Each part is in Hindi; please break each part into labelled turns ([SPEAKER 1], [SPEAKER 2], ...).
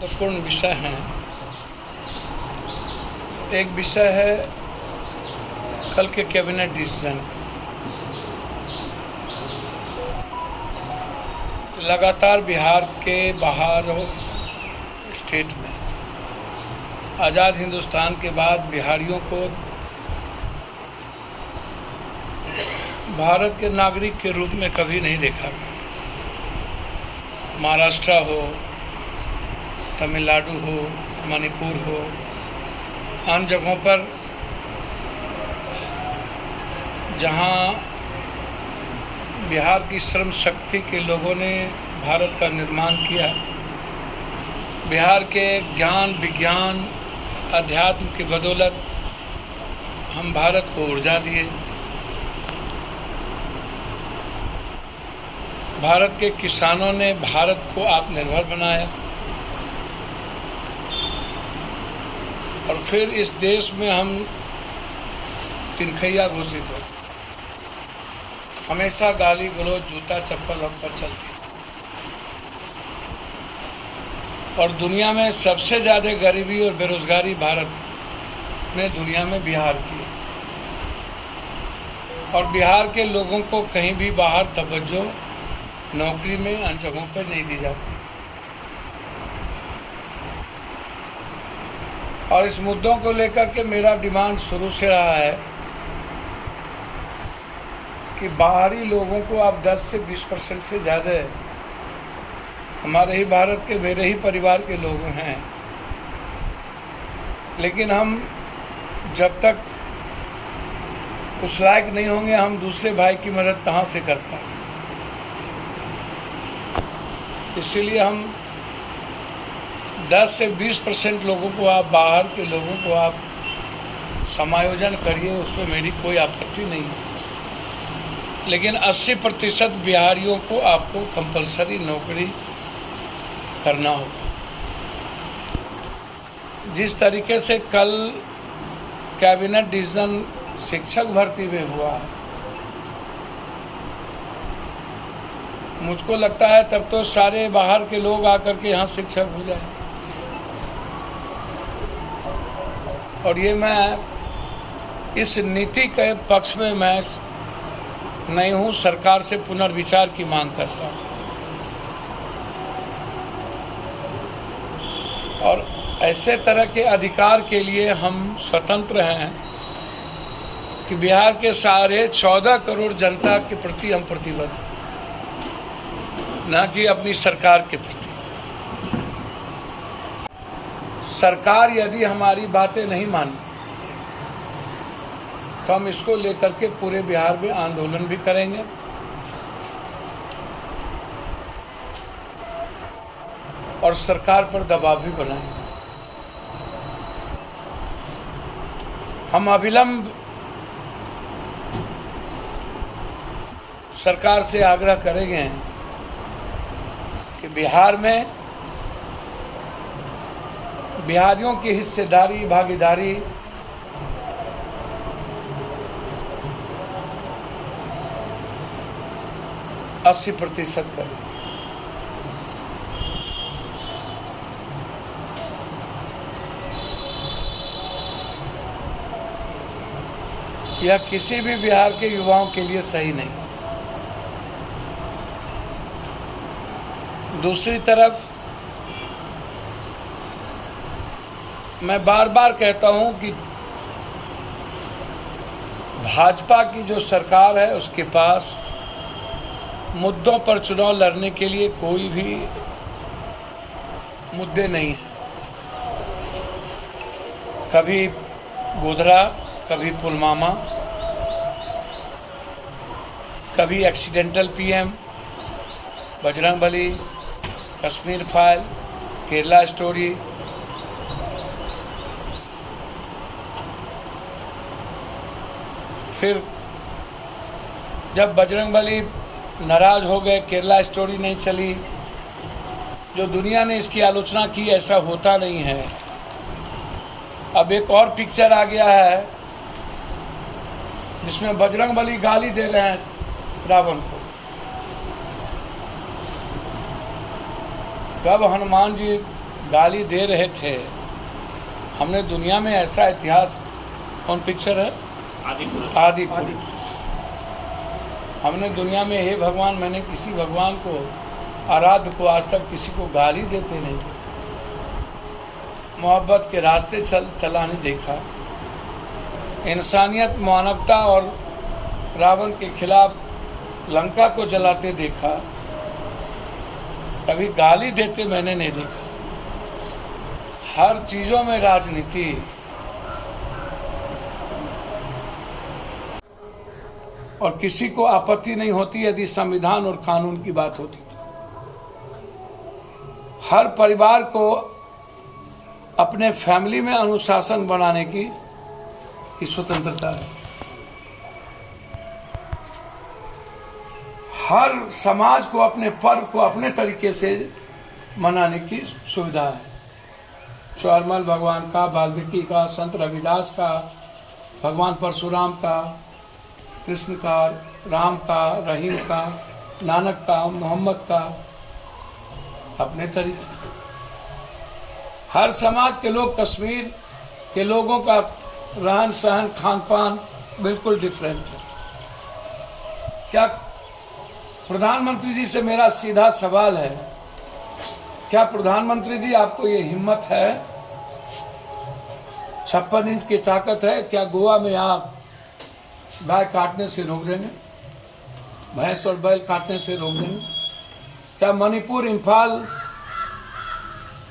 [SPEAKER 1] महत्वपूर्ण विषय हैं। एक विषय है कल के कैबिनेट डिसीजन। लगातार बिहार के बाहर स्टेट में आज़ाद हिंदुस्तान के बाद बिहारियों को भारत के नागरिक के रूप में कभी नहीं देखा। महाराष्ट्र हो, तमिलनाडु हो, मणिपुर हो, अन्य जगहों पर जहां बिहार की श्रम शक्ति के लोगों ने भारत का निर्माण किया, बिहार के ज्ञान, विज्ञान, अध्यात्म की बदौलत हम भारत को ऊर्जा दिए। भारत के किसानों ने भारत को आत्मनिर्भर बनाया और फिर इस देश में हम तिनखैया घोषित हो। हमेशा गाली गलौज, जूता चप्पल हम पर चलती और दुनिया में सबसे ज़्यादा गरीबी और बेरोजगारी भारत ने दुनिया में बिहार की है। और बिहार के लोगों को कहीं भी बाहर तवज्जो नौकरी में अन्य जगहों पर नहीं दी जाती। और इस मुद्दों को लेकर के मेरा डिमांड शुरू से रहा है कि बाहरी लोगों को आप 10 से 20% से ज़्यादा हमारे ही भारत के, मेरे ही परिवार के लोग हैं, लेकिन हम जब तक उस लायक नहीं होंगे, हम दूसरे भाई की मदद कहाँ से कर पाएंगे। इसीलिए हम 10 से 20% लोगों को आप, बाहर के लोगों को आप समायोजन करिए, उसमें मेरी कोई आपत्ति नहीं है, लेकिन 80% बिहारियों को आपको कंपलसरी नौकरी करना होगा। जिस तरीके से कल कैबिनेट डिसीजन शिक्षक भर्ती में हुआ, मुझको लगता है तब तो सारे बाहर के लोग आकर के यहाँ शिक्षक हो जाए। और ये मैं इस नीति के पक्ष में मैं नहीं हूँ, सरकार से पुनर्विचार की मांग करता हूँ। और ऐसे तरह के अधिकार के लिए हम स्वतंत्र हैं कि बिहार के सारे 14 करोड़ जनता के प्रति हम प्रतिबद्ध हैं, न कि अपनी सरकार के प्रति। सरकार यदि हमारी बातें नहीं मानी तो हम इसको लेकर के पूरे बिहार में आंदोलन भी करेंगे और सरकार पर दबाव भी बनाएंगे। हम अविलंब सरकार से आग्रह करेंगे कि बिहार में बिहारियों की हिस्सेदारी, भागीदारी अस्सी 80% करें। यह किसी भी बिहार के युवाओं के लिए सही नहीं। दूसरी तरफ मैं बार बार कहता हूं कि भाजपा की जो सरकार है उसके पास मुद्दों पर चुनाव लड़ने के लिए कोई भी मुद्दे नहीं है। कभी गोधरा, कभी पुलवामा, कभी accidental PM, Bajrangbali, Kashmir file, Kerala story. फिर जब बजरंगबली नाराज हो गए, केरला स्टोरी नहीं चली, जो दुनिया ने इसकी आलोचना की, ऐसा होता नहीं है। अब एक और पिक्चर आ गया है जिसमें बजरंगबली गाली दे रहे हैं रावण को। कब हनुमान जी गाली दे रहे थे। हमने दुनिया में ऐसा इतिहास, कौन पिक्चर है, आदि पुरुष। हमने दुनिया में, हे भगवान, मैंने किसी भगवान को, आराध्य को आज तक किसी को गाली देते नहीं देखा, मोहब्बत के रास्ते चला नहीं देखा, इंसानियत, मानवता और रावण के खिलाफ लंका को जलाते देखा, कभी गाली देते मैंने नहीं देखा। हर चीजों में राजनीति। और किसी को आपत्ति नहीं होती यदि संविधान और कानून की बात होती। हर परिवार को अपने फैमिली में अनुशासन बनाने की स्वतंत्रता है। हर समाज को अपने पर्व को अपने तरीके से मनाने की सुविधा है। चौरमल भगवान का, वाल्मीकि का, संत रविदास का, भगवान परशुराम का, कृष्ण का, राम का, रहीम का, नानक का, मोहम्मद का, अपने तरीके। हर समाज के लोग, कश्मीर के लोगों का रहन सहन, खान पान बिल्कुल डिफरेंट है। क्या प्रधानमंत्री जी से मेरा सीधा सवाल है, क्या प्रधानमंत्री जी आपको ये हिम्मत है, 56 इंच की ताकत है, क्या गोवा में आप गाय काटने से रोक देंगे, भैंस और बैल काटने से रोक देंगे? क्या मणिपुर, इम्फाल,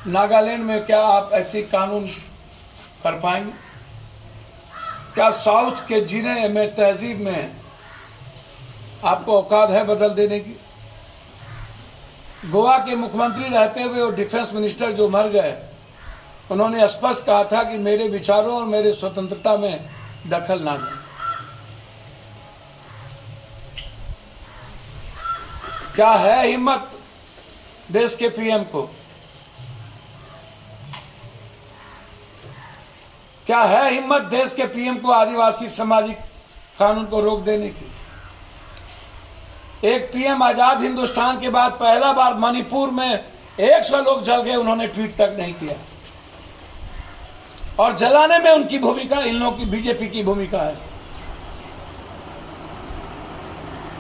[SPEAKER 1] नागालैंड में क्या आप ऐसी कानून कर पाएंगे? क्या साउथ के जिले में, तहजीब में आपको औकात है बदल देने की? गोवा के मुख्यमंत्री रहते हुए और डिफेंस मिनिस्टर जो मर गए, उन्होंने स्पष्ट कहा था कि मेरे विचारों और मेरे स्वतंत्रता में दखल ना दें। क्या है हिम्मत देश के पीएम को? क्या है हिम्मत देश के पीएम को आदिवासी सामाजिक कानून को रोक देने की? एक पीएम आजाद हिंदुस्तान के बाद पहला बार मणिपुर में 100 लोग जल गए, उन्होंने ट्वीट तक नहीं किया। और जलाने में उनकी भूमिका, इन लोगों की, बीजेपी की भूमिका है।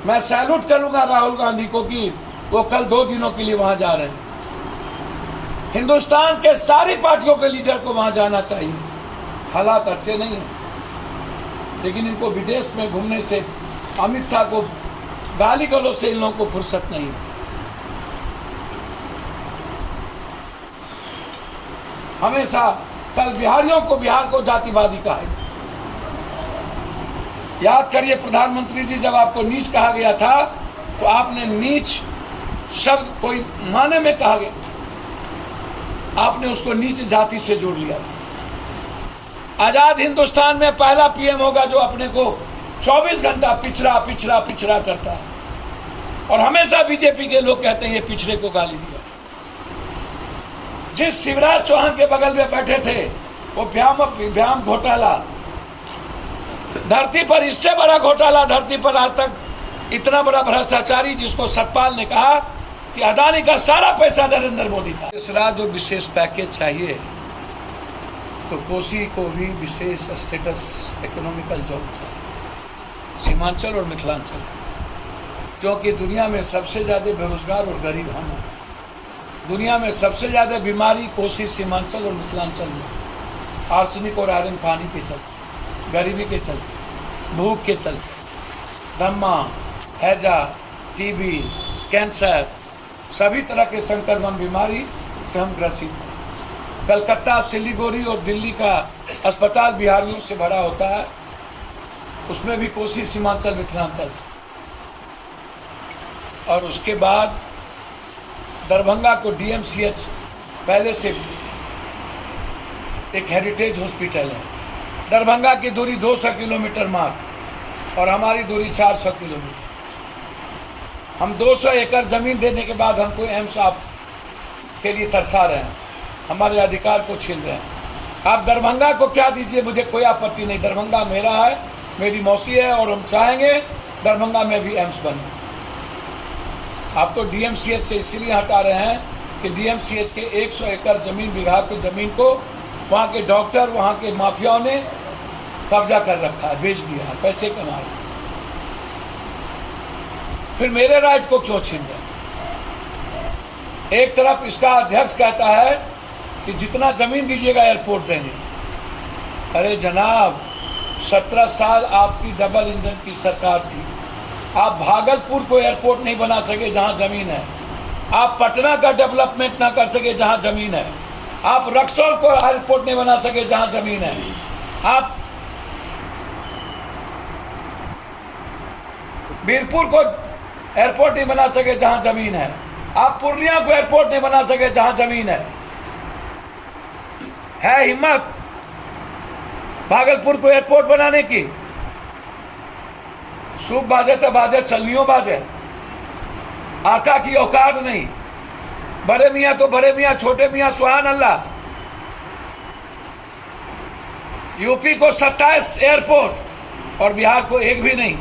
[SPEAKER 1] मैं सैल्यूट करूंगा राहुल गांधी को कि वो कल 2 दिनों के लिए वहां जा रहे हैं। हिंदुस्तान के सारी पार्टियों के लीडर को वहां जाना चाहिए। हालात अच्छे नहीं है, लेकिन इनको विदेश में घूमने से, अमित शाह को गाली गलौज से इन लोगों को फुर्सत नहीं है। हमेशा कल बिहारियों को, बिहार को जातिवादी कहा है। याद करिए प्रधानमंत्री जी, जब आपको नीच कहा गया था तो आपने नीच शब्द कोई माने में कहा गया, आपने उसको नीच जाति से जोड़ लिया था। आजाद हिंदुस्तान में पहला पीएम होगा जो अपने को 24 घंटा पिछड़ा पिछड़ा पिछड़ा करता है। और हमेशा बीजेपी के लोग कहते हैं ये पिछड़े को गाली दिया। जिस शिवराज चौहान के बगल में बैठे थे, वो व्यायाम घोटाला, धरती पर इससे बड़ा घोटाला धरती पर आज तक, इतना बड़ा भ्रष्टाचारी, जिसको सतपाल ने कहा कि अदानी का सारा पैसा नरेंद्र मोदी का। तीसरा जो विशेष पैकेज चाहिए, तो कोसी को भी विशेष स्टेटस, इकोनॉमिकल जोन चाहिए, सीमांचल और मिथिलांचल, क्योंकि दुनिया में सबसे ज्यादा बेरोजगार और गरीब हम हैं। दुनिया में सबसे ज्यादा बीमारी कोसी, सीमांचल और मिथिलांचल में, आर्सेनिक और आयरन पानी के चलते, गरीबी के चलते, भूख के चलते, दमा, हैजा, टीबी, कैंसर, सभी तरह के संक्रमण बीमारी से हम ग्रसित हैं। कलकत्ता, सिलीगुड़ी और दिल्ली का अस्पताल बिहारियों से भरा होता है, उसमें भी कोसी, सीमांचल, मिथिलांचल से। और उसके बाद दरभंगा को डीएमसीएच पहले से एक हेरिटेज हॉस्पिटल है। दरभंगा की दूरी 200 किलोमीटर मात्र और हमारी दूरी 400 किलोमीटर। हम 200 एकड़ जमीन देने के बाद हमको एम्स आप के लिए तरसा रहे हैं, हमारे अधिकार को छीन रहे हैं। आप दरभंगा को क्या दीजिए, मुझे कोई आपत्ति नहीं, दरभंगा मेरा है, मेरी मौसी है, और हम चाहेंगे दरभंगा में भी एम्स बने। आप तो डीएमसीएच से इसलिए हटा रहे हैं कि डीएमसीएच के 100 एकड़ जमीन, बिघा की जमीन को वहाँ के डॉक्टर, वहाँ के माफियाओं ने कब्जा कर रखा है, बेच दिया है, पैसे कमा रहे। फिर मेरे राइट को क्यों छीन रहे? एक तरफ इसका अध्यक्ष कहता है कि जितना जमीन दीजिएगा एयरपोर्ट देंगे। अरे जनाब, 17 साल आपकी डबल इंजन की सरकार थी, आप भागलपुर को एयरपोर्ट नहीं बना सके जहां जमीन है, आप पटना का डेवलपमेंट ना कर सके जहां जमीन है, आप रक्सौल को एयरपोर्ट नहीं बना सके जहां जमीन है, आप बीरपुर को एयरपोर्ट नहीं बना सके जहां जमीन है, आप पूर्णिया को एयरपोर्ट नहीं बना सके जहां जमीन है हिम्मत भागलपुर को एयरपोर्ट बनाने की? सूप बाजे तो बाजे, चलनियों बाजे, आका की औकात नहीं। बड़े मियाँ तो बड़े मियाँ, छोटे मियाँ सुभान अल्लाह। यूपी को 27 एयरपोर्ट और बिहार को एक भी नहीं।